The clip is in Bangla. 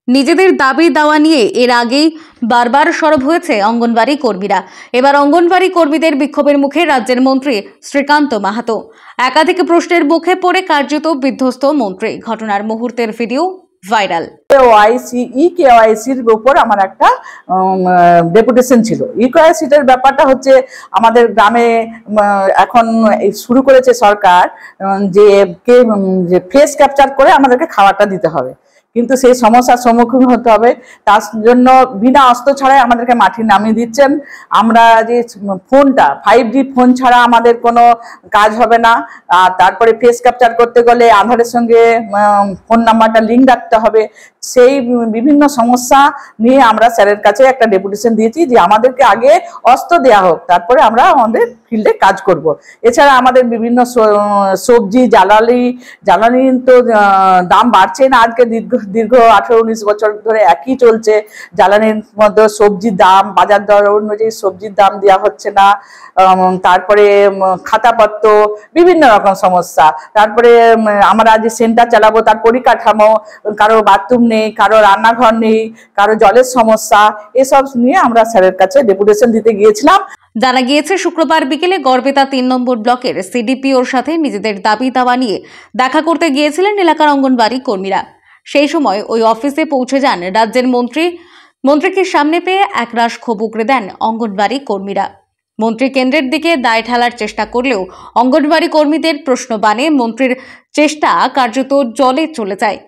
নিজেদের দাবি দাওয়া নিয়ে এর আগেই বারবার সরব হয়েছে অঙ্গনওয়াড়ি কর্মীরা। এবার অঙ্গনওয়াড়ি কর্মীদের বিক্ষোভের মুখে রাজ্যের মন্ত্রী শ্রীকান্ত মাহাতো। একাধিক প্রশ্নের মুখে পড়ে কার্যত বিধ্বস্ত মন্ত্রী। ঘটনার মুহূর্তের ভিডিও ভাইরাল। কেওয়াইসির উপর আমার একটা ডেপুটেশন ছিল। কেওয়াইসিটার ব্যাপারটা হচ্ছে আমাদের গ্রামে এখন শুরু করেছে সরকার যে ফেস ক্যাপচার করে আমাদেরকে খাবারটা দিতে হবে, কিন্তু সেই সমস্যার সম্মুখীন হতে হবে। তার জন্য বিনা অস্ত্র ছাড়াই আমাদেরকে মাটি নামিয়ে দিচ্ছেন। আমরা যে ফোনটা 5G ফোন ছাড়া আমাদের কোনো কাজ হবে না। আর তারপরে ফেস ক্যাপচার করতে গেলে আধারের সঙ্গে ফোন নাম্বারটা লিঙ্ক রাখতে হবে। সেই বিভিন্ন সমস্যা নিয়ে আমরা স্যারের কাছে একটা ডেপুটেশন দিয়েছি যে আমাদেরকে আগে অস্ত্র দেওয়া হোক, তারপরে আমরা আমাদের ফিল্ডে কাজ করব। এছাড়া আমাদের বিভিন্ন সবজি জ্বালানি তো দাম বাড়ছে না। আজকে দীর্ঘ 18-19 বছর ধরে একই চলছে। জ্বালানির মধ্যে সবজির দাম, বাজার দর অনুযায়ী সবজির দাম দেওয়া হচ্ছে না। তারপরে খাতাপত্র, বিভিন্ন রকম সমস্যা। তারপরে আমরা যে সেন্টার চালাবো তার পরিকাঠামো, কারো বাথরুম নেই, কারো রান্নাঘর নেই, কারো জলের সমস্যা, এসব নিয়ে আমরা স্যারের কাছে ডেপুটেশন দিতে গিয়েছিলাম। জানা গিয়েছে শুক্রবার বিকেলে গড়বেতা 3 নম্বর ব্লকের সিডিপিওর সাথে নিজেদের দাবি দাওয়া নিয়ে দেখা করতে গিয়েছিলেন এলাকার অঙ্গনওয়াড়ি কর্মীরা। সেই সময় ওই অফিসে পৌঁছে যান রাজ্যের মন্ত্রীকে সামনে পেয়ে একরাশ ক্ষোভ উগরে দেন অঙ্গনওয়াড়ি কর্মীরা। মন্ত্রী কেন্দ্রের দিকে দায় ঢালার চেষ্টা করলেও অঙ্গনওয়াড়ি কর্মীদের প্রশ্ন বানে মন্ত্রীর চেষ্টা কার্যত জলে চলে যায়।